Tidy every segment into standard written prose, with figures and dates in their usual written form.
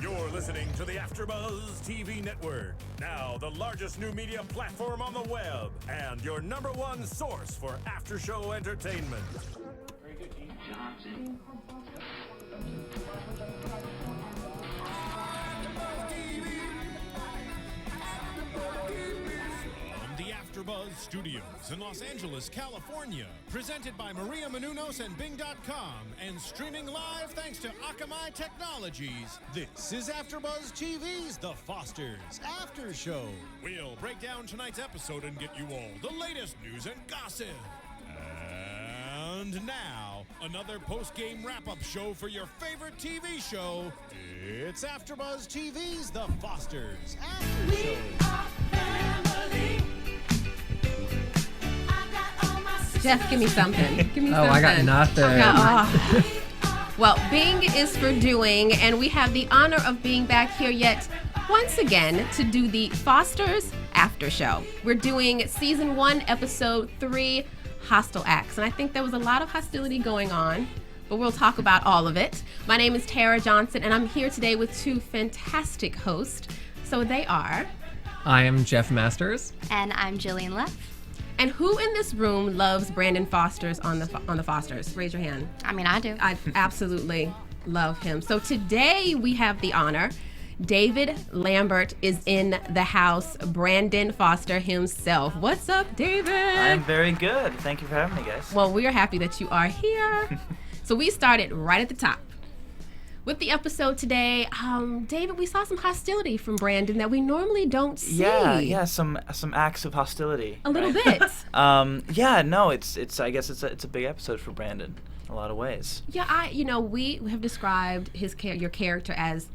You're listening to the AFTERBUZZ TV Network, now the largest new media platform on the web, and your #1 source for after-show entertainment. Very good, Keith Johnson. From the AFTERBUZZ Studios in Los Angeles, California, presented by Maria Menounos and Bing.com, and streaming live thanks to Akamai Technologies. This is AFTERBUZZ TV's The Fosters After Show. We'll break down tonight's episode and get you all the latest news and gossip. And now, another post-game wrap-up show for your favorite TV show. It's AFTERBUZZ TV's The Fosters After Show. Jeff, give me something. Give me something. I got nothing. Well, Bing is for doing, and we have the honor of being back here yet once again to do the Fosters After Show. We're doing Season 1, Episode 3, Hostile Acts. And I think there was a lot of hostility going on, but we'll talk about all of it. My name is Tara Johnson, and I'm here today with two fantastic hosts. So they are... I am Jeff Masters. And I'm Jillian Leff. And who in this room loves Brandon Foster's on the Fosters? Raise your hand. I mean, I do. I absolutely love him. So today we have the honor. David Lambert is in the house. Brandon Foster himself. What's up, David? I'm very good. Thank you for having me, guys. Well, we are happy that you are here. So we started right at the top. With the episode today, David, we saw some hostility from Brandon that we normally don't see. Yeah, some acts of hostility. A little bit. it's I guess it's a big episode for Brandon in a lot of ways. Yeah, we have described your character as,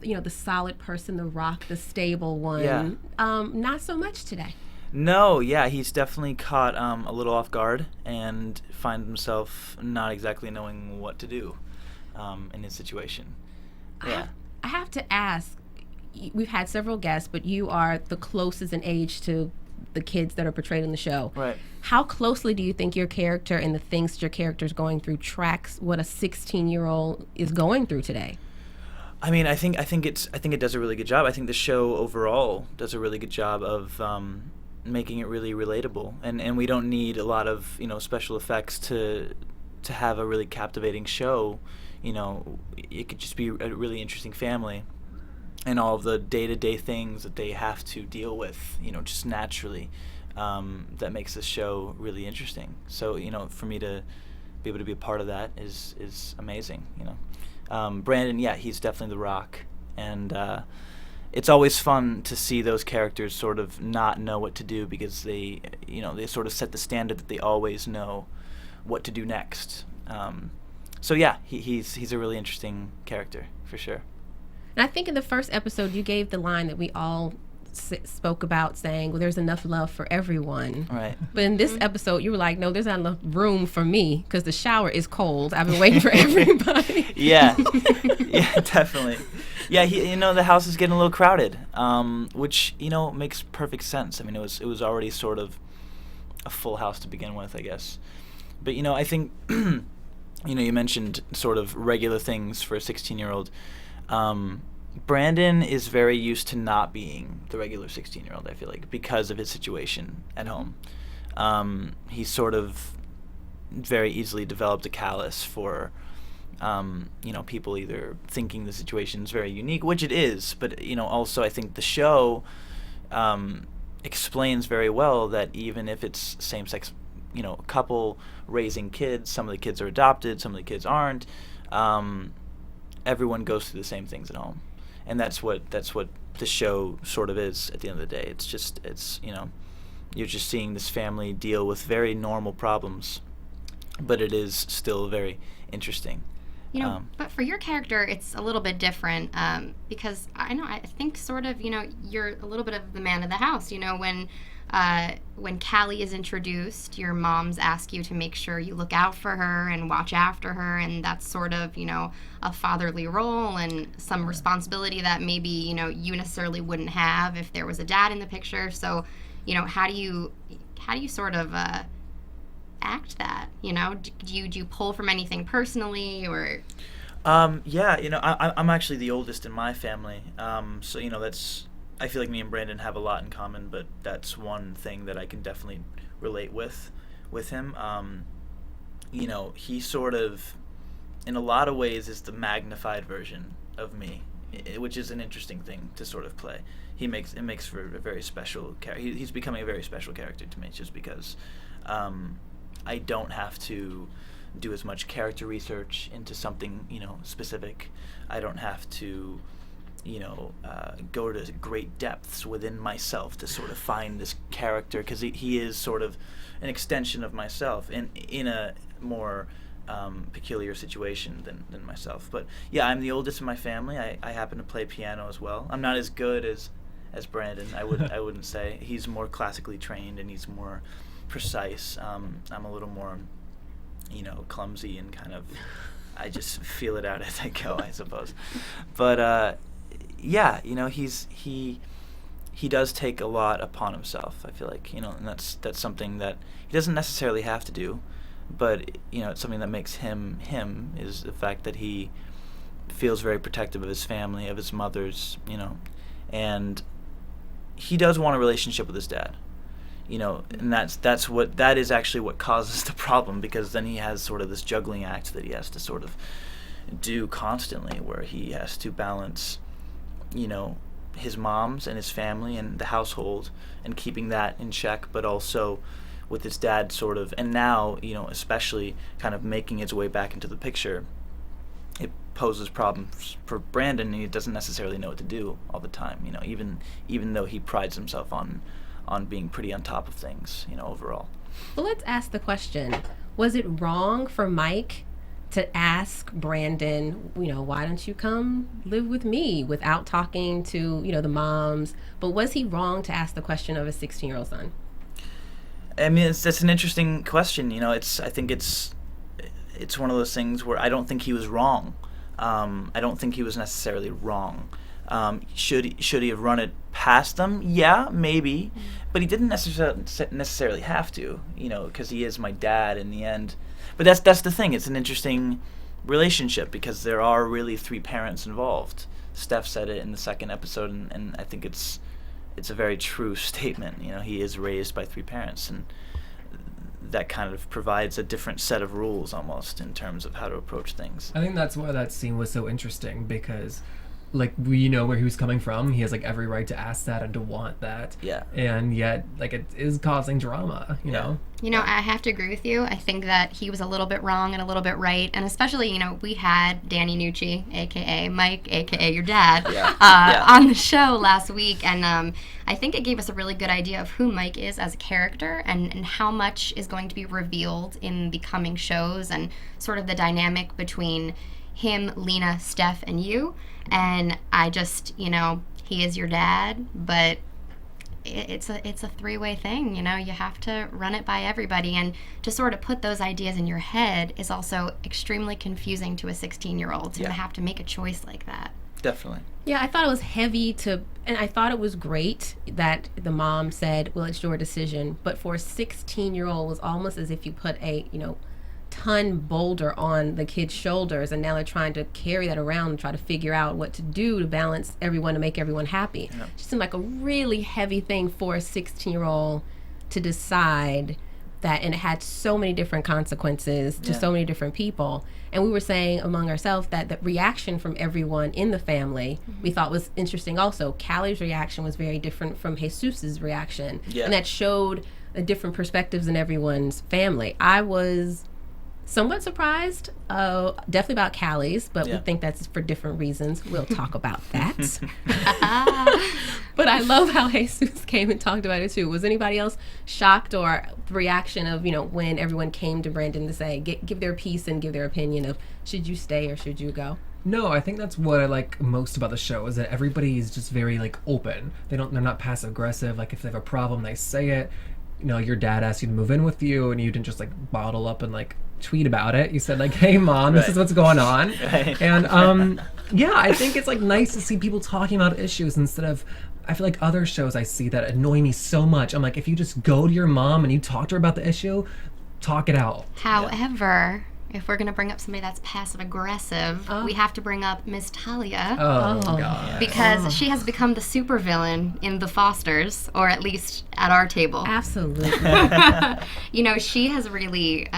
the solid person, the rock, the stable one. Yeah. Not so much today. No, yeah, he's definitely caught a little off guard and find himself not exactly knowing what to do. In his situation. Yeah. I have to ask, we've had several guests, but you are the closest in age to the kids that are portrayed in the show. Right. How closely do you think your character and the things that your character is going through tracks what a 16-year-old is going through today? I mean, I think it does a really good job. I think the show overall does a really good job of making it really relatable, and we don't need a lot of special effects to have a really captivating show. It could just be a really interesting family and all of the day-to-day things that they have to deal with, just naturally, that makes this show really interesting. So, for me to be able to be a part of that is amazing, Brandon, yeah, he's definitely the rock. And it's always fun to see those characters sort of not know what to do because they sort of set the standard that they always know what to do next. So yeah, he's a really interesting character for sure. And I think in the first episode you gave the line that we all spoke about, saying, "Well, there's enough love for everyone." Right. But in this episode, you were like, "No, there's not enough room for me because the shower is cold. I've been waiting for everybody." Yeah, yeah, definitely. Yeah, the house is getting a little crowded, which makes perfect sense. I mean, it was already sort of a full house to begin with, I guess. But I think. You mentioned sort of regular things for a 16-year-old. Brandon is very used to not being the regular 16-year-old, I feel like, because of his situation at home. He's sort of very easily developed a callous for, people either thinking the situation's very unique, which it is, but, also I think the show explains very well that even if it's same-sex couple raising kids, some of the kids are adopted, some of the kids aren't, everyone goes through the same things at home, and that's what the show sort of is at the end of the day. It's you're just seeing this family deal with very normal problems, but it is still very interesting. But for your character, it's a little bit different because I think sort of, you're a little bit of the man of the house. When Callie is introduced, your moms ask you to make sure you look out for her and watch after her, and that's sort of, a fatherly role and some responsibility that maybe, you necessarily wouldn't have if there was a dad in the picture. So, how do you sort of act that? Do you pull from anything personally or? Yeah, I'm actually the oldest in my family, so I feel like me and Brandon have a lot in common, but that's one thing that I can definitely relate with him. He sort of, in a lot of ways, is the magnified version of me, which is an interesting thing to sort of play. It makes for a very special character. He's becoming a very special character to me, just because I don't have to do as much character research into something specific. I don't have to go to great depths within myself to sort of find this character, because he is sort of an extension of myself in a more peculiar situation than myself. But yeah, I'm the oldest in my family. I happen to play piano as well. I'm not as good as Brandon. I wouldn't say. He's more classically trained and he's more precise. I'm a little more clumsy and kind of, I just feel it out as I go, I suppose. But yeah, he does take a lot upon himself, I feel like, and that's something that he doesn't necessarily have to do, but it's something that makes him is the fact that he feels very protective of his family, of his mother's, and he does want a relationship with his dad. And that is actually what causes the problem, because then he has sort of this juggling act that he has to sort of do constantly, where he has to balance, his mom's and his family and the household and keeping that in check, but also with his dad sort of, and now, especially kind of making his way back into the picture. It poses problems for Brandon, and he doesn't necessarily know what to do all the time, even though he prides himself on being pretty on top of things, overall. Well, let's ask the question. Was it wrong for Mike to ask Brandon, why don't you come live with me, without talking to, the moms? But was he wrong to ask the question of a 16-year-old son? I mean, that's an interesting question. I think it's one of those things where I don't think he was wrong. I don't think he was necessarily wrong. Should he have run it past them? Yeah, maybe, but he didn't necessarily have to, because he is my dad in the end. But that's the thing. It's an interesting relationship, because there are really 3 parents involved. Steph said it in the second episode, and I think it's a very true statement. He is raised by 3 parents, and that kind of provides a different set of rules almost in terms of how to approach things. I think that's why that scene was so interesting, because we know where he was coming from. He has every right to ask that and to want that. Yeah. And yet it is causing drama, you know? I have to agree with you. I think that he was a little bit wrong and a little bit right. And especially, we had Danny Nucci, a.k.a. Mike, a.k.a. your dad, on the show last week. And I think it gave us a really good idea of who Mike is as a character, and how much is going to be revealed in the coming shows, and sort of the dynamic between him, Lena, Steph, and you. And I just, he is your dad, but it's a 3-way thing. You have to run it by everybody, and to sort of put those ideas in your head is also extremely confusing to a 16-year-old to have to make a choice like that. Definitely. Yeah, I thought it was heavy and I thought it was great that the mom said, well, it's your decision, but for a 16-year-old, it was almost as if you put a, ton boulder on the kid's shoulders, and now they're trying to carry that around and try to figure out what to do to balance everyone, to make everyone happy. It just seemed like a really heavy thing for a 16-year-old to decide that, and it had so many different consequences to so many different people. And we were saying among ourselves that the reaction from everyone in the family we thought was interesting also. Callie's reaction was very different from Jesus's reaction, and that showed the different perspectives in everyone's family. I was somewhat surprised, definitely about Callie's, but we think that's for different reasons. We'll talk about that. But I love how Jesus came and talked about it too. Was anybody else shocked, or the reaction of, when everyone came to Brandon to say, give their piece and give their opinion of, should you stay or should you go? No, I think that's what I like most about the show, is that everybody is just very open. They're not passive aggressive. If they have a problem, they say it. Your dad asked you to move in with you, and you didn't just bottle up and tweet about it. You said hey mom, this is what's going on. And I think it's nice to see people talking about issues instead of, I feel other shows I see that annoy me so much. I'm if you just go to your mom and you talk to her about the issue, talk it out. However, if we're going to bring up somebody that's passive aggressive, we have to bring up Miss Talia. Oh, God. Because she has become the supervillain in The Fosters, or at least at our table. Absolutely. You know, she has really,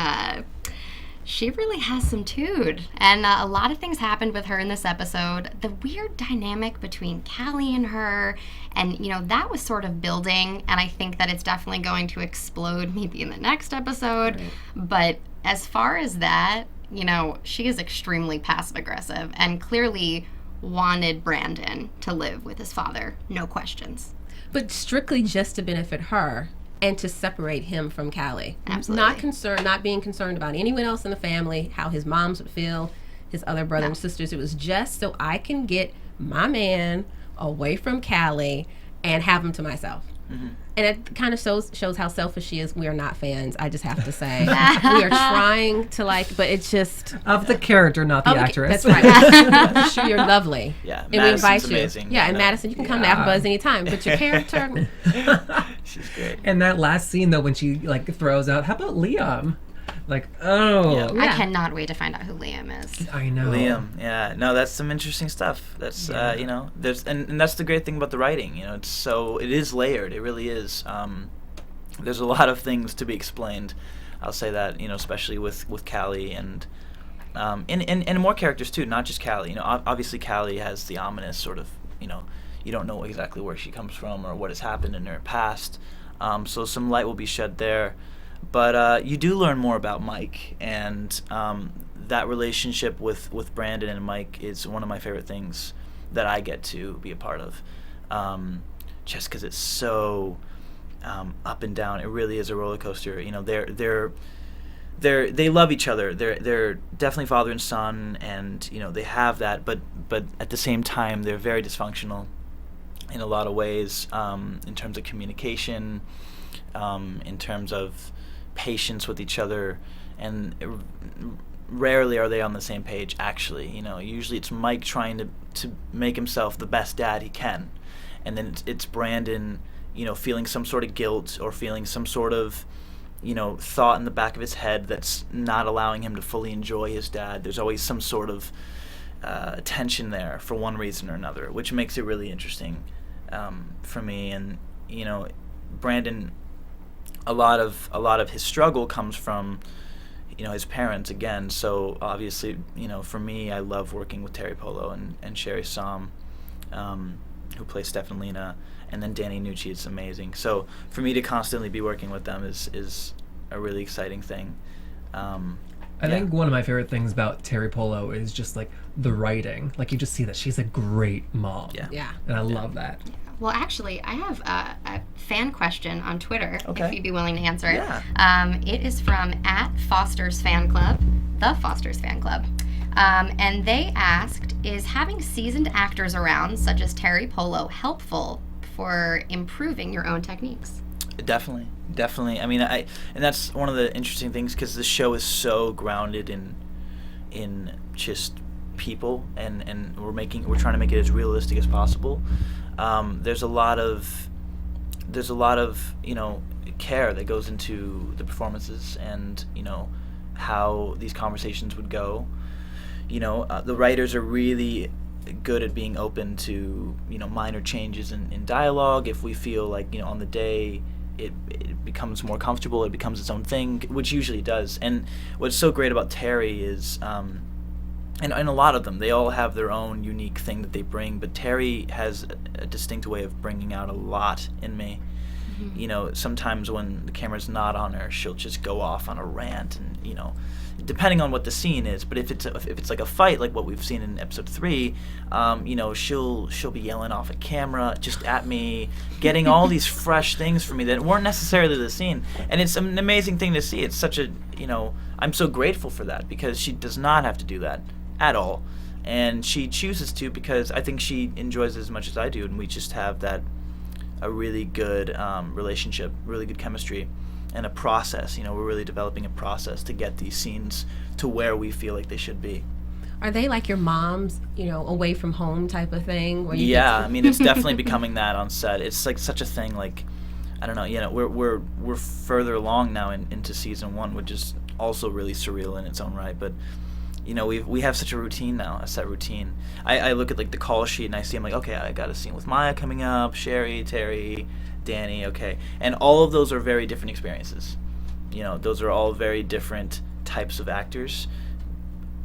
she really has some tude. And a lot of things happened with her in this episode. The weird dynamic between Callie and her, and, you know, that was sort of building, and I think that it's definitely going to explode maybe in the next episode. Right. But as far as that, you know, she is extremely passive-aggressive and clearly wanted Brandon to live with his father. No questions. But strictly just to benefit her and to separate him from Callie. Absolutely. Not being concerned about anyone else in the family, how his moms would feel, his other brothers and sisters. It was just so I can get my man away from Callie and have him to myself. Mm-hmm. And it kind of shows how selfish she is. We are not fans, I just have to say. We are trying to but it's just... Of the character, not the actress. That's right. I'm sure you're lovely. Yeah, and Madison's we invite you. amazing. Yeah, and Madison, you can come to AFTERBUZZ anytime. But your character... She's great. And that last scene, though, when she, throws out, how about Liam? I cannot wait to find out who Liam is. I know. Liam, yeah. No, that's some interesting stuff. That's, you know, there's, and that's the great thing about the writing, you know, it is layered. It really is. There's a lot of things to be explained. I'll say that, you know, especially with Callie and more characters too, not just Callie. You know, obviously Callie has the ominous sort of, you know, you don't know exactly where she comes from or what has happened in her past. So some light will be shed there. But you do learn more about Mike, and that relationship with Brandon and Mike is one of my favorite things that I get to be a part of, just because it's so up and down. It really is a roller coaster. You know, they love each other. They're definitely father and son, and you know they have that. But at the same time, they're very dysfunctional in a lot of ways, in terms of communication, in terms of patience with each other, and rarely are they on the same page, actually. You know, usually it's Mike trying to make himself the best dad he can, and then it's Brandon, you know, feeling some sort of guilt or feeling some sort of, you know, thought in the back of his head that's not allowing him to fully enjoy his dad. There's always some sort of tension there for one reason or another, which makes it really interesting for me. And you know, Brandon, a lot of his struggle comes from, you know, his parents again. So obviously, you know, for me, I love working with Terry Polo and Sherry Som, who plays Stefanina, and then Danny Nucci is amazing. So for me to constantly be working with them is a really exciting thing. I think one of my favorite things about Terry Polo is just the writing. You just see that she's a great mom. Yeah. And I love that. Well, actually, I have a fan question on Twitter, okay, if you'd be willing to answer it. Yeah. It is from @Foster's Fan Club, the Foster's Fan Club. And they asked, is having seasoned actors around, such as Terry Polo, helpful for improving your own techniques? Definitely. I mean, and that's one of the interesting things, because the show is so grounded in just people, and we're trying to make it as realistic as possible. There's a lot of you know, care that goes into the performances, and you know how these conversations would go. You know, the writers are really good at being open to, you know, minor changes in dialogue. If we feel like, you know, on the day it becomes more comfortable, it becomes its own thing, which usually does. And what's so great about Terry is, and a lot of them, they all have their own unique thing that they bring, but Terry has a distinct way of bringing out a lot in me. Mm-hmm. You know, sometimes when the camera's not on her, she'll just go off on a rant, and you know, depending on what the scene is. But if it's like a fight, like what we've seen in episode 3, you know, she'll be yelling off a camera just at me, getting all these fresh things for me that weren't necessarily the scene. And it's an amazing thing to see. It's such a, you know, I'm so grateful for that, because she does not have to do that at all, and she chooses to, because I think she enjoys it as much as I do, and we just have a really good relationship, really good chemistry, and a process. You know, we're really developing a process to get these scenes to where we feel like they should be. Are they like your mom's, you know, away from home type of thing? Where you I mean, it's definitely becoming that on set. It's like such a thing. Like, I don't know. You know, we're further along now into season 1, which is also really surreal in its own right. But we have such a routine now, a set routine. I look at like the call sheet and I see, I'm like, okay, I got a scene with Maya coming up, Sherry, Terry, Danny, okay, and all of those are very different experiences. Those are all very different types of actors.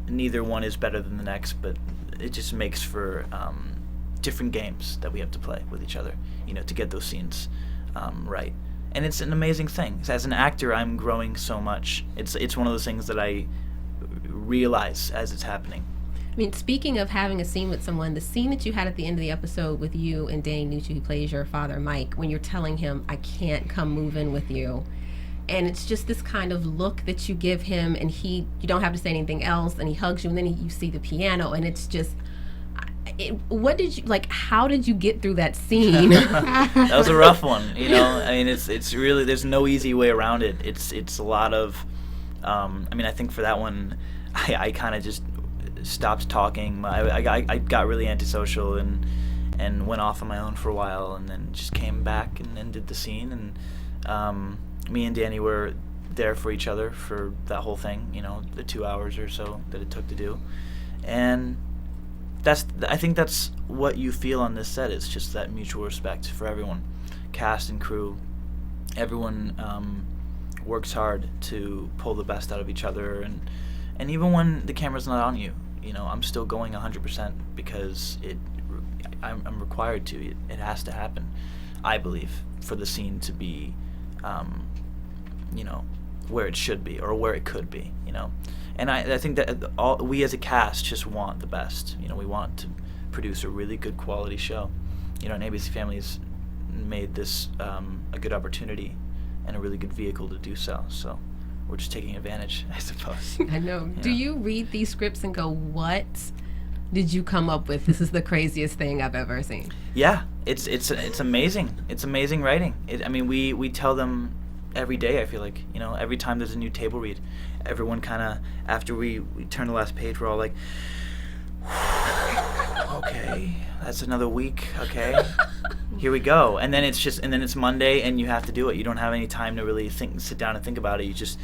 Neither one is better than the next, but it just makes for different games that we have to play with each other, to get those scenes right. And it's an amazing thing. As an actor, I'm growing so much. It's one of those things that I realize as it's happening. I mean, speaking of having a scene with someone, the scene that you had at the end of the episode with you and Danny Nucci, who plays your father, Mike, when you're telling him, I can't come move in with you. And it's just this kind of look that you give him, and you don't have to say anything else, and he hugs you, and then you see the piano, and it's just, how did you get through that scene? That was a rough one, I mean, it's really, there's no easy way around it. It's a lot of, I think for that one, I kind of just stopped talking. I got really antisocial and went off on my own for a while, and then just came back and then did the scene. And me and Danny were there for each other for that whole thing, the 2 hours or so that it took to do. And I think that's what you feel on this set. It's just that mutual respect for everyone, cast and crew. Everyone works hard to pull the best out of each other, and even when the camera's not on you, I'm still going 100% because I'm required to. It has to happen, I believe, for the scene to be, where it should be or where it could be, And I think that we as a cast just want the best. We want to produce a really good quality show. And ABC Family's made this a good opportunity and a really good vehicle to do so. So we're just taking advantage, I suppose. I know. Do you read these scripts and go, what did you come up with? This is the craziest thing I've ever seen. Yeah, it's amazing. It's amazing writing. We tell them every day, I feel like, every time there's a new table read, everyone kind of, after we turn the last page, we're all like, okay, that's another week, okay, here we go. And then it's Monday and you have to do it. You don't have any time to really sit down and think about it. You just,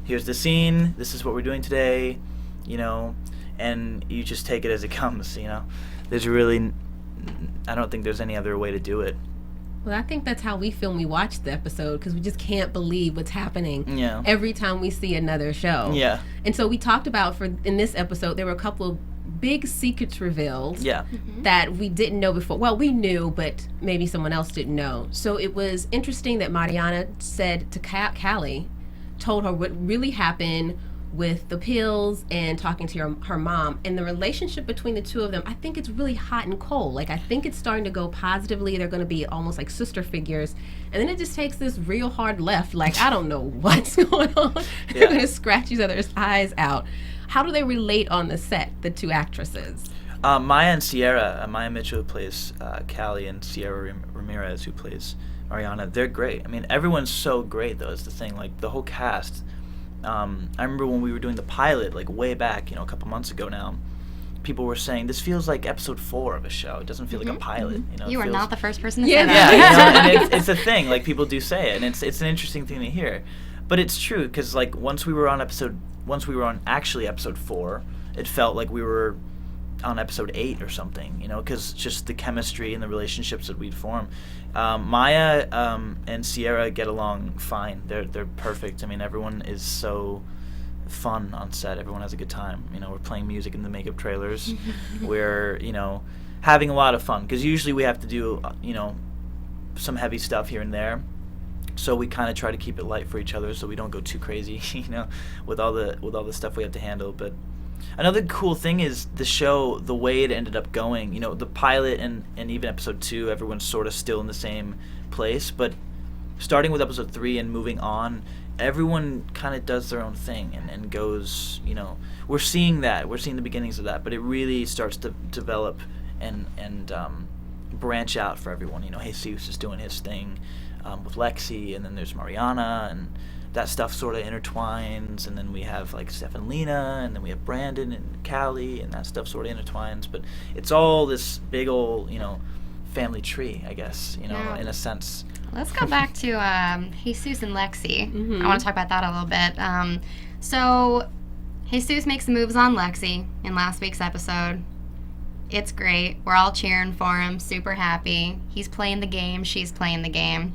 here's the scene, this is what we're doing today, and you just take it as it comes, There's really, I don't think there's any other way to do it. Well, I think that's how we feel when we watch the episode, because we just can't believe what's happening every time we see another show. Yeah. And so we talked about, in this episode, there were a couple of big secrets revealed that we didn't know before. Well, we knew, but maybe someone else didn't know. So it was interesting that Mariana said to Callie, told her what really happened with the pills and talking to her mom, and the relationship between the two of them, I think it's really hot and cold. Like, I think it's starting to go positively. They're going to be almost like sister figures, and then it just takes this real hard left. Like, I don't know what's going on. They're going to scratch each other's eyes out. How do they relate on the set, the two actresses? Maya and Sierra, Maya Mitchell, who plays Callie, and Sierra Ramirez, who plays Mariana, they're great. I mean, everyone's so great, though, is the thing. Like, the whole cast. I remember when we were doing the pilot, like way back, a couple months ago now, people were saying, this feels like episode 4 of a show. It doesn't feel like a pilot. You are not the first person to say that. Yeah, and it's a thing. Like, people do say it, and it's an interesting thing to hear. But it's true, because like once we were on actually episode 4, it felt like we were on episode 8 or something, because just the chemistry and the relationships that we'd form. Maya and Sierra get along fine. They're perfect. I mean, everyone is so fun on set. Everyone has a good time. We're playing music in the makeup trailers. We're, having a lot of fun, because usually we have to do, some heavy stuff here and there. So we kind of try to keep it light for each other, so we don't go too crazy, with all the stuff we have to handle. But another cool thing is the show, the way it ended up going. The pilot and even episode 2, everyone's sort of still in the same place. But starting with episode 3 and moving on, everyone kind of does their own thing and goes, we're seeing that. We're seeing the beginnings of that. But it really starts to develop and branch out for everyone. Jesus is doing his thing with Lexi, and then there's Mariana, and that stuff sort of intertwines, and then we have like Steph and Lena, and then we have Brandon and Callie, and that stuff sort of intertwines. But it's all this big old, family tree, I guess, Yeah. in a sense. Let's go back to Jesus and Lexi. Mhm. I want to talk about that a little bit. So Jesus makes moves on Lexi in last week's episode. It's great. We're all cheering for him, super happy. He's playing the game, she's playing the game.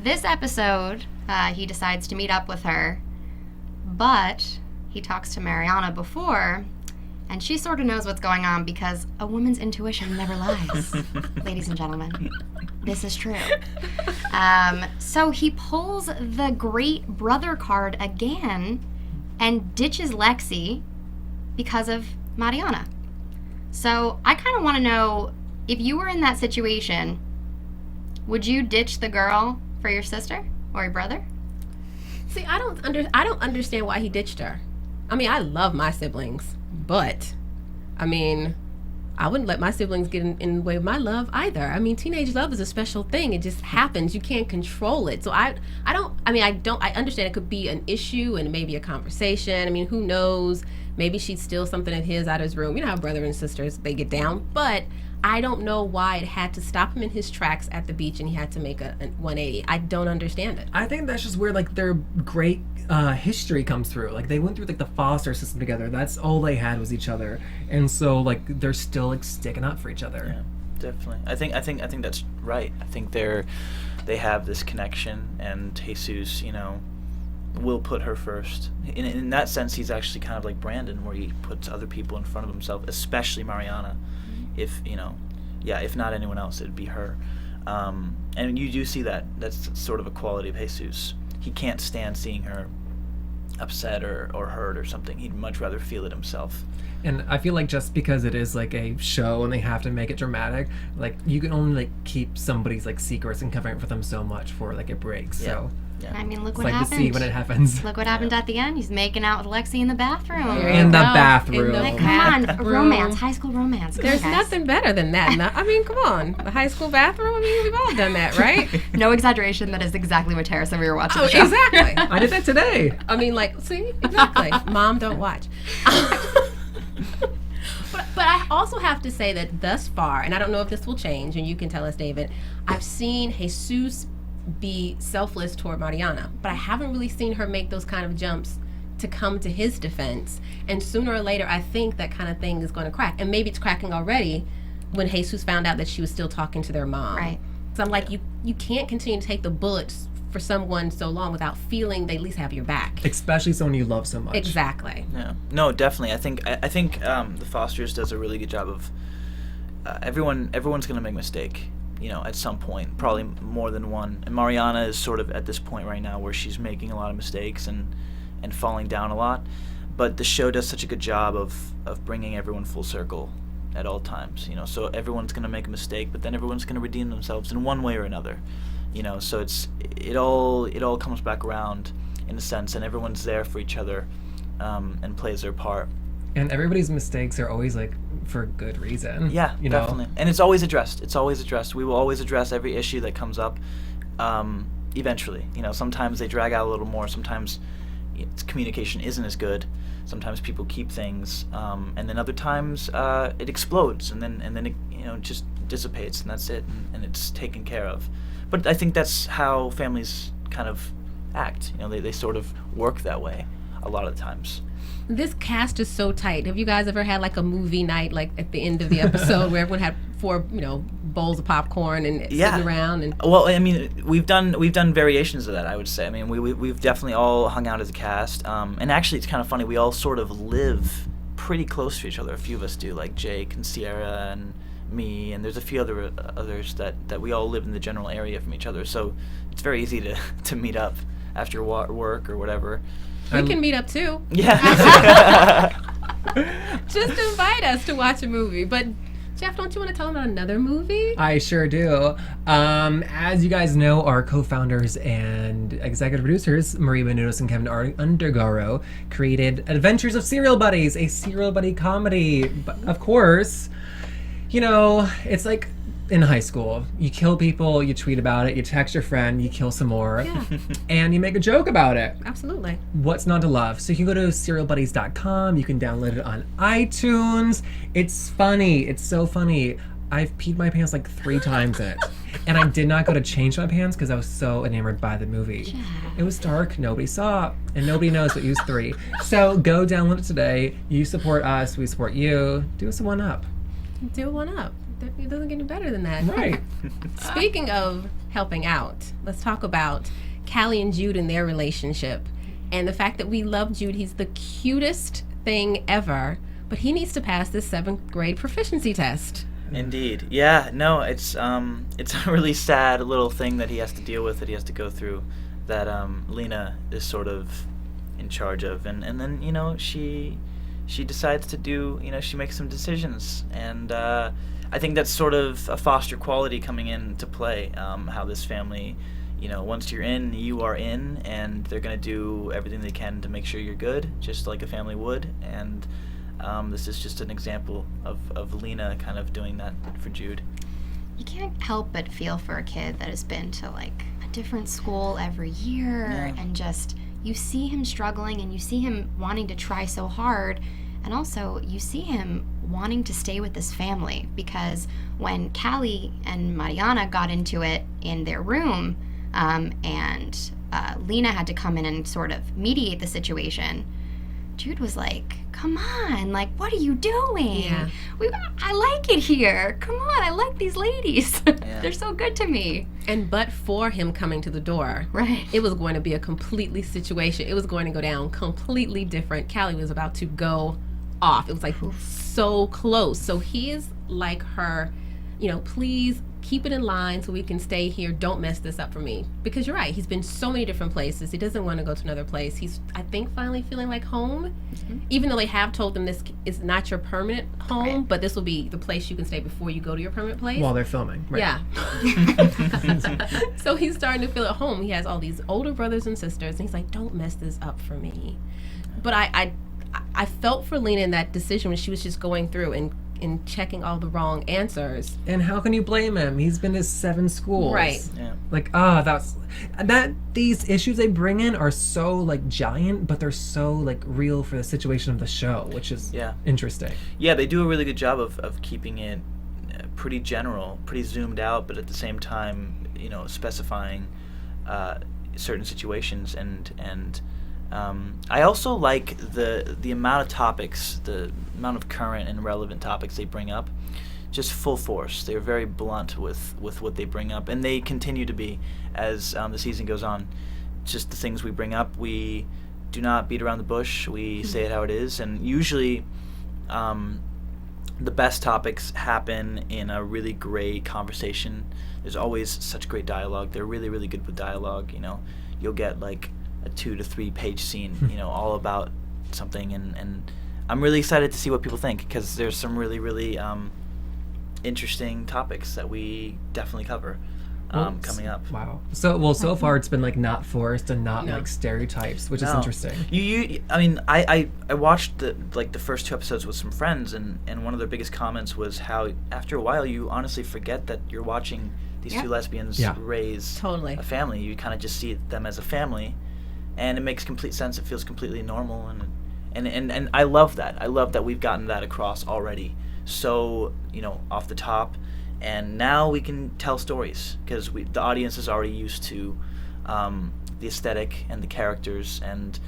This episode, he decides to meet up with her, but he talks to Mariana before, and she sort of knows what's going on because a woman's intuition never lies, ladies and gentlemen. This is true. So he pulls the great brother card again and ditches Lexi because of Mariana. So I kind of want to know, if you were in that situation, would you ditch the girl for your sister or your brother? See, I don't understand why he ditched her. I mean, I love my siblings, but I mean, I wouldn't let my siblings get in the way of my love either. I mean, teenage love is a special thing. It just happens. You can't control it. So I understand it could be an issue and maybe a conversation. I mean, who knows? Maybe she'd steal something of his out of his room. You know how brother and sisters, they get down. But I don't know why it had to stop him in his tracks at the beach and he had to make a 180. I don't understand it. I think that's just where like their great history comes through. Like they went through like the foster system together. That's all they had was each other, and so like they're still like sticking up for each other. Yeah, definitely. I think that's right. I think they have this connection, and Jesus, will put her first. In that sense, he's actually kind of like Brandon, where he puts other people in front of himself, especially Mariana. If if not anyone else, it'd be her. And you do see that. That's sort of a quality of Jesus. He can't stand seeing her upset or hurt or something. He'd much rather feel it himself. And I feel like just because it is like a show and they have to make it dramatic, like you can only like keep somebody's like secrets and covering it for them so much for like it breaks. Yeah. So Yeah. I mean, look it's what like happened. to see when it happens. Look what happened at the end. He's making out with Lexi in the bathroom. There In you the go. bathroom. In the Like, come on, bathroom. romance, high school romance. Come on, There's guys. nothing better than that. I mean, come on. The high school bathroom, I mean, we've all done that, right? No exaggeration. That is exactly what Tara said we were watching Oh, the show. exactly. I did that today. I mean, like, see? Exactly. Mom, don't watch. But I also have to say that thus far, and I don't know if this will change, and you can tell us, David, I've seen Jesus be selfless toward Mariana, but I haven't really seen her make those kind of jumps to come to his defense. And sooner or later, I think that kind of thing is going to crack. And maybe it's cracking already when Jesus found out that she was still talking to their mom. Right. So I'm like, you can't continue to take the bullets for someone so long without feeling they at least have your back. Especially someone you love so much. Exactly. Yeah. No, definitely. I think the Fosters does a really good job of everyone's gonna make a mistake, at some point, probably more than one. And Mariana is sort of at this point right now where she's making a lot of mistakes and falling down a lot. But the show does such a good job of bringing everyone full circle at all times. So everyone's gonna make a mistake, but then everyone's gonna redeem themselves in one way or another. So it all comes back around in a sense, and everyone's there for each other, and plays their part. And everybody's mistakes are always like for good reason. Yeah, you know? definitely. And it's always addressed. We will always address every issue that comes up, eventually. Sometimes they drag out a little more. Sometimes communication isn't as good. Sometimes people keep things, and then other times it explodes, and then it just dissipates, and that's it, and it's taken care of. But I think that's how families kind of act. They sort of work that way a lot of the times. This cast is so tight. Have you guys ever had like a movie night, like at the end of the episode, where everyone had 4, bowls of popcorn and sitting around? And well, I mean, we've done variations of that, I would say. I mean, we've definitely all hung out as a cast, and actually, it's kind of funny. We all sort of live pretty close to each other. A few of us do, like Jake and Sierra and me, and there's a few others that we all live in the general area from each other. So it's very easy to meet up after work or whatever. we can meet up too. Yeah. Just invite us to watch a movie. But Jeff, don't you want to tell them about another movie? I sure do. As you guys know, our co-founders and executive producers, Maria Menounos and Kevin Undergaro, created Adventures of Serial Buddies, a serial buddy comedy. But of course, it's like in high school. You kill people, you tweet about it, you text your friend, you kill some more, Yeah. and you make a joke about it. Absolutely. What's not to love? So you can go to serialbuddies.com. You can download it on iTunes. It's funny. It's so funny. I've peed my pants like 3 times in it. And I did not go to change my pants because I was so enamored by the movie. It was dark, nobody saw, and nobody knows but use 3. So go download it today. You support us, we support you. Do us a 1-up. Do a 1-up. It doesn't get any better than that. Right. Speaking of helping out, let's talk about Callie and Jude and their relationship. And the fact that we love Jude. He's the cutest thing ever, but he needs to pass this 7th grade proficiency test. Indeed. Yeah, no, it's a really sad little thing that he has to deal with, that he has to go through, that Lena is sort of in charge of. And then, you know, she decides to do, you know, she makes some decisions. And I think that's sort of a foster quality coming into play, how this family, you know, once you're in, you are in, and they're going to do everything they can to make sure you're good, just like a family would. And this is just an example of Lena kind of doing that for Jude. You can't help but feel for a kid that has been to like a different school every year, and just you see him struggling and you see him wanting to try so hard, and also you see him wanting to stay with this family, because when Callie and Mariana got into it in their room, and Lena had to come in and sort of mediate the situation, Jude was like, come on, like, what are you doing? Yeah. I like it here. Come on, I like these ladies. They're so good to me. And but for him coming to the door, Right. it was going to be a completely situation. It was going to go down completely different. Callie was about to go off. It was like so close. So he is like her, you know, please keep it in line so we can stay here. Don't mess this up for me. Because you're right. He's been so many different places. He doesn't want to go to another place. He's, I think, finally feeling like home. Mm-hmm. Even though they have told him this is not your permanent home, Right. but this will be the place you can stay before you go to your permanent place. While they're filming. Right. Yeah. So he's starting to feel at home. He has all these older brothers and sisters, and he's like, don't mess this up for me. But I felt for Lena in that decision when she was just going through and checking all the wrong answers. And how can you blame him? He's been to 7 schools. Right. Yeah. Like, these issues they bring in are so, like, giant, but they're so, like, real for the situation of the show, which is interesting. Yeah, they do a really good job of keeping it pretty general, pretty zoomed out, but at the same time, you know, specifying certain situations. And I also like the amount of topics, the amount of current and relevant topics they bring up, just full force. They're very blunt with what they bring up, and they continue to be as the season goes on. Just the things we bring up, we do not beat around the bush. We say it how it is, and usually the best topics happen in a really great conversation. There's always such great dialogue. They're really, really good with dialogue. You know, you'll get like a 2 to 3 page scene, you know, all about something, and I'm really excited to see what people think, because there's some really, really interesting topics that we definitely cover coming up. Wow. So far it's been like not forced and not like stereotypes, which is interesting. I mean, I watched the first 2 episodes with some friends, and one of their biggest comments was how after a while you honestly forget that you're watching these 2 lesbians raise a family. You kind of just see them as a family, and it makes complete sense. It feels completely normal, and I love that. I love that we've gotten that across already. So, you know, off the top, and now we can tell stories, because the audience is already used to the aesthetic and the characters and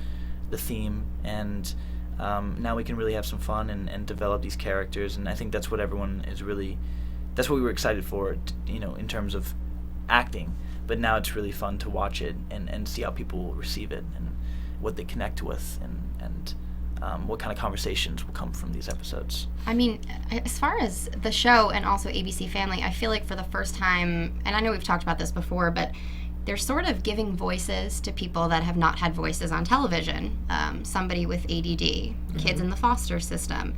the theme, and now we can really have some fun and develop these characters, and I think that's what everyone is really, that's what we were excited for, you know, in terms of acting. But now it's really fun to watch it and see how people will receive it and what they connect with, and what kind of conversations will come from these episodes. I mean, as far as the show and also ABC Family, I feel like for the first time, and I know we've talked about this before, but they're sort of giving voices to people that have not had voices on television. Somebody with ADD, kids in the foster system.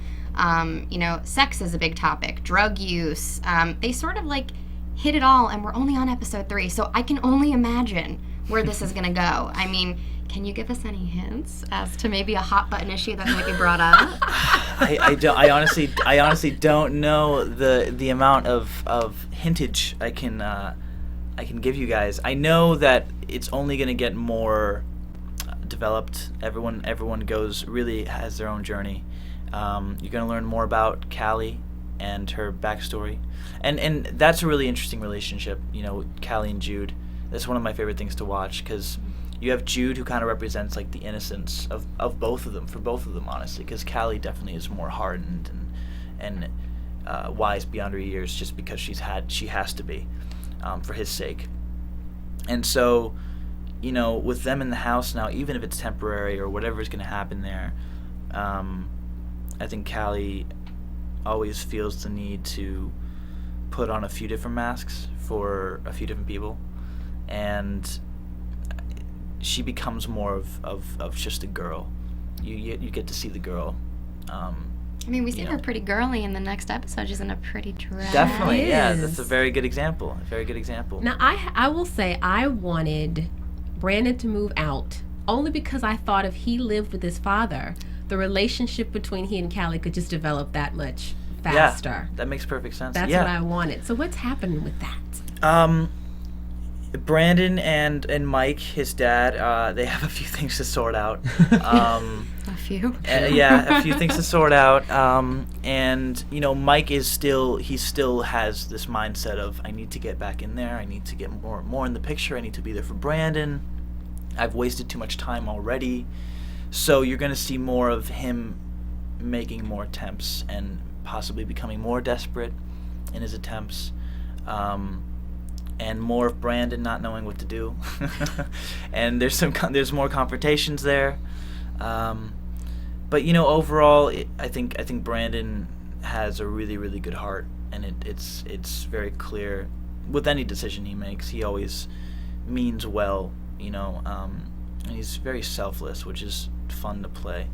You know, sex is a big topic, drug use. They sort of like hit it all, and we're only on episode 3, so I can only imagine where this is going to go. I mean, can you give us any hints as to maybe a hot button issue that might be brought up? I honestly don't know the amount of hintage I can give you guys. I know that it's only going to get more developed. Everyone really has their own journey. You're going to learn more about Callie and her backstory, and that's a really interesting relationship. You know, Callie and Jude. That's one of my favorite things to watch, because you have Jude, who kind of represents like the innocence of both of them, for both of them, honestly, because Callie definitely is more hardened and wise beyond her years, just because she has to be, for his sake. And so, you know, with them in the house now, even if it's temporary or whatever is going to happen there, I think Callie always feels the need to put on a few different masks for a few different people, and she becomes more of just a girl. You get to see the girl. I mean, we see her pretty girly in the next episode. She's in a pretty dress. Definitely, yeah. That's a very good example. A very good example. Now, I will say I wanted Brandon to move out only because I thought if he lived with his father, the relationship between he and Callie could just develop that much faster. Yeah, that makes perfect sense. That's what I wanted. So what's happening with that? Brandon and Mike, his dad, they have a few things to sort out. A few? A few things to sort out. And, you know, Mike still has this mindset of, I need to get back in there. I need to get more in the picture. I need to be there for Brandon. I've wasted too much time already. So you're going to see more of him making more attempts and possibly becoming more desperate in his attempts. And more of Brandon not knowing what to do. And there's more confrontations there. But, you know, overall, I think Brandon has a really, really good heart, and it's very clear with any decision he makes. He always means well, you know, and he's very selfless, which is fun to play,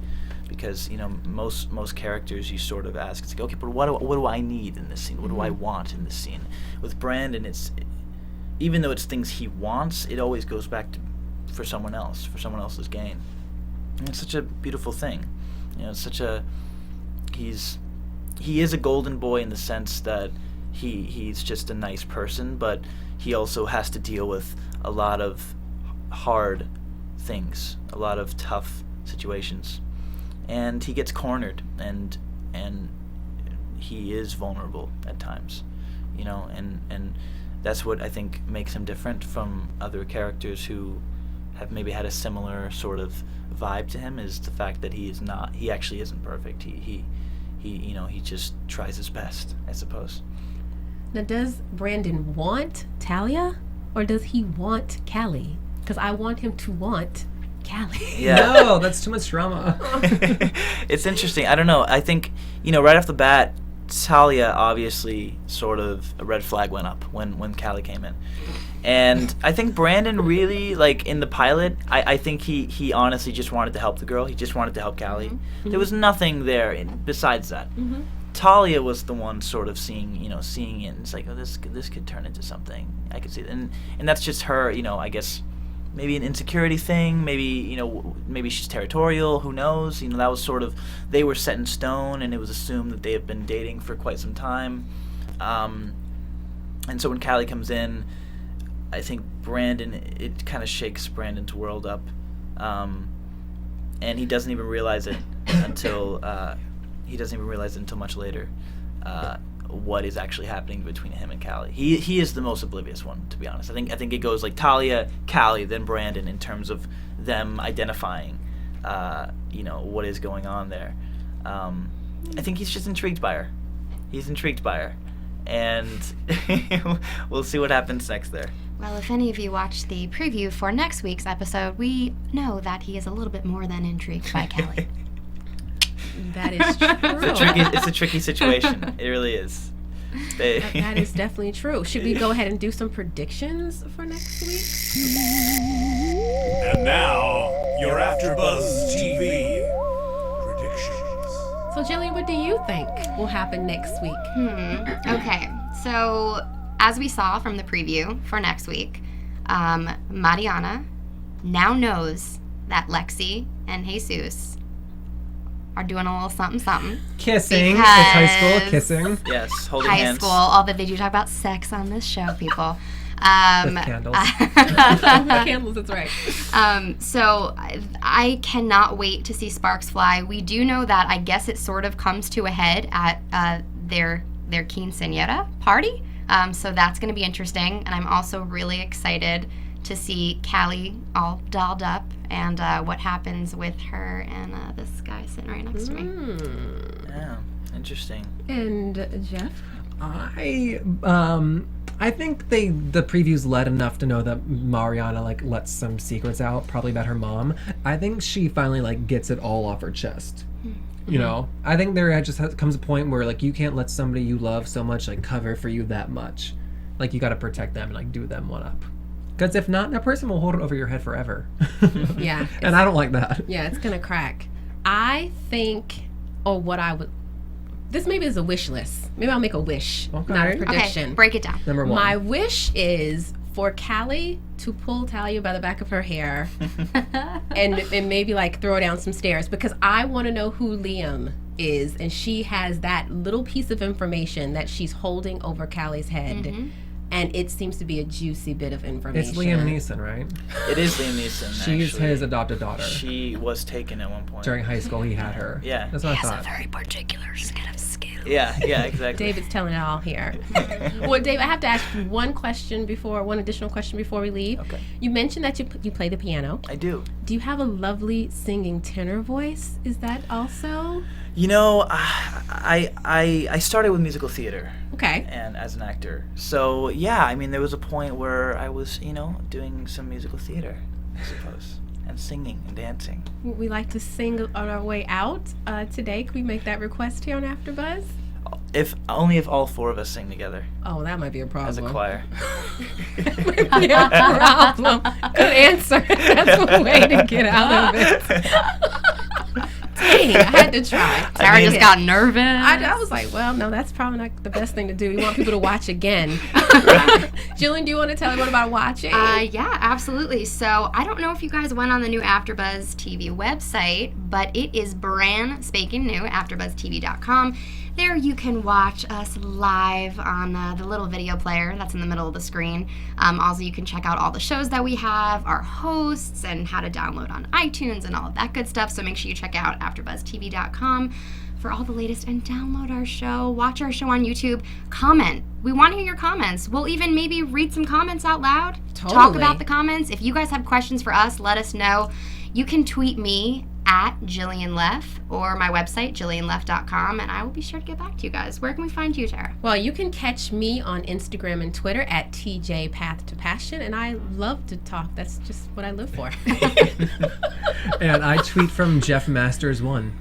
because, you know, most characters you sort of ask, it's like, okay, but what do I need in this scene? What do I want in this scene? With Brandon, even though it's things he wants, it always goes back for someone else, for someone else's gain. And it's such a beautiful thing. You know, it's he is a golden boy in the sense that he's just a nice person, but he also has to deal with a lot of hard things, a lot of tough situations. And he gets cornered, and he is vulnerable at times, you know, and that's what I think makes him different from other characters who have maybe had a similar sort of vibe to him, is the fact that he actually isn't perfect. He you know, he just tries his best, I suppose. Now, does Brandon want Talia, or does he want Callie? Because I want him to want Callie. Yeah. No, that's too much drama. It's interesting. I don't know. I think, you know, right off the bat, Talia, obviously, sort of a red flag went up when Callie came in. And I think Brandon really, like, in the pilot, I think he honestly just wanted to help the girl. He just wanted to help Callie. Mm-hmm. There was nothing there besides that. Mm-hmm. Talia was the one sort of seeing it, and it's like, oh, this could turn into something. I could see it. And that's just her, you know, I guess, maybe an insecurity thing, maybe, you know, maybe she's territorial, who knows? You know, that was sort of, they were set in stone, and it was assumed that they have been dating for quite some time. And so when Callie comes in, I think Brandon, it kind of shakes Brandon's world up. And he doesn't even realize it until much later, what is actually happening between him and Callie. He is the most oblivious one, to be honest. I think it goes like Talia, Callie, then Brandon, in terms of them identifying, you know, what is going on there. I think he's just intrigued by her. He's intrigued by her, and we'll see what happens next there. Well, if any of you watch the preview for next week's episode, we know that he is a little bit more than intrigued by Callie. That is true. It's a tricky situation. It really is. That is definitely true. Should we go ahead and do some predictions for next week? And now, your AFTERBUZZ TV predictions. So, Jillian, what do you think will happen next week? Okay, so as we saw from the preview for next week, Mariana now knows that Lexi and Jesus are doing a little something. Kissing. It's high school kissing. Yes, holding high hands. School, although they do talk about sex on this show, people. With candles. Candles, that's right. So I cannot wait to see sparks fly. We do know that I guess it sort of comes to a head at their their quinceañera party. So that's going to be interesting. And I'm also really excited to see Callie all dolled up and what happens with her and this guy sitting right next to me. Yeah, interesting. And Jeff? I think the previews led enough to know that Mariana like lets some secrets out, probably about her mom. I think she finally like gets it all off her chest. You know, I think there just comes a point where like you can't let somebody you love so much like cover for you that much. Like you got to protect them and like do them one up. Because if not, that person will hold it over your head forever. Yeah. And I don't like that. Yeah, it's gonna crack. I think, this maybe is a wish list. Maybe I'll make a wish, Okay. not a prediction. Okay, break it down. Number 1. My wish is for Callie to pull Talia by the back of her hair and maybe like throw her down some stairs, because I want to know who Liam is, and she has that little piece of information that she's holding over Callie's head. And it seems to be a juicy bit of information. It's Liam Neeson, right? It is Liam Neeson. She's actually. his adopted daughter. She was taken at one point. During high school, he had her. Yeah. That's what I thought. Very particular set of skills. Yeah, exactly. David's telling it all here. Well, Dave, I have to ask you one additional question before we leave. Okay. You mentioned that you play the piano. I do. Do you have a lovely singing tenor voice? Is that also? You know, I started with musical theater. Okay. And as an actor. So, yeah, I mean, there was a point where I was, doing some musical theater, I suppose, and singing and dancing. We like to sing on our way out today. Can we make that request here on AfterBuzz? If all 4 of us sing together Oh, that might be a problem. as a choir. Might be a problem. Good answer. That's one way to get out of it. Dang, I had to try. Sarah just got nervous. I was like, well, no, that's probably not the best thing to do. We want people to watch again. Jillian, do you want to tell everyone about watching? Yeah, absolutely. So I don't know if you guys went on the new AfterBuzz TV website, but it is brand spanking new, AfterBuzzTV.com. There you can watch us live on the little video player that's in the middle of the screen. Also, you can check out all the shows that we have, our hosts, and how to download on iTunes and all of that good stuff. So make sure you check out AfterBuzzTV.com for all the latest and download our show. Watch our show on YouTube. Comment. We want to hear your comments. We'll even maybe read some comments out loud. Totally. Talk about the comments. If you guys have questions for us, let us know. You can tweet me at Jillian Leff or my website, jillianleff.com, and I will be sure to get back to you guys. Where can we find you, Tara? Well, you can catch me on Instagram and Twitter at TJPathToPassion, and I love to talk. That's just what I live for. And I tweet from Jeff Masters 1.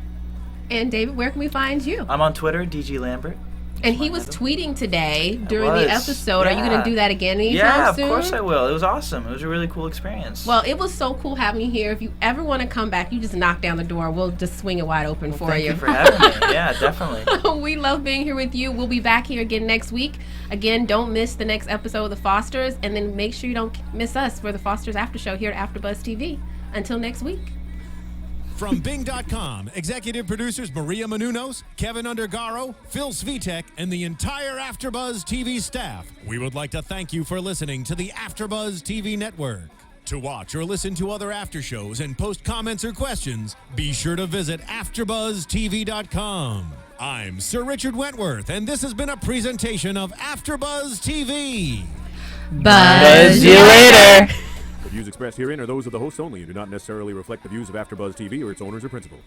And David, where can we find you? I'm on Twitter, DG Lambert. And he was tweeting today during the episode. Are you going to do that again anytime Yeah, soon? of course I will. It was awesome. It was a really cool experience. Well, it was so cool having you here. If you ever want to come back, you just knock down the door. We'll just swing it wide open for Thank you. you for having me. Yeah, definitely. We love being here with you. We'll be back here again next week. Again, don't miss the next episode of The Fosters, and then make sure you don't miss us for The Fosters After Show here at AfterBuzz TV. Until next week. From Bing.com, executive producers Maria Menounos, Kevin Undergaro, Phil Svitek, and the entire AfterBuzz TV staff, we would like to thank you for listening to the AfterBuzz TV network. To watch or listen to other after shows and post comments or questions, be sure to visit AfterBuzzTV.com. I'm Sir Richard Wentworth, and this has been a presentation of AfterBuzz TV. Buzz you later. The views expressed herein are those of the hosts only and do not necessarily reflect the views of AfterBuzz TV or its owners or principals.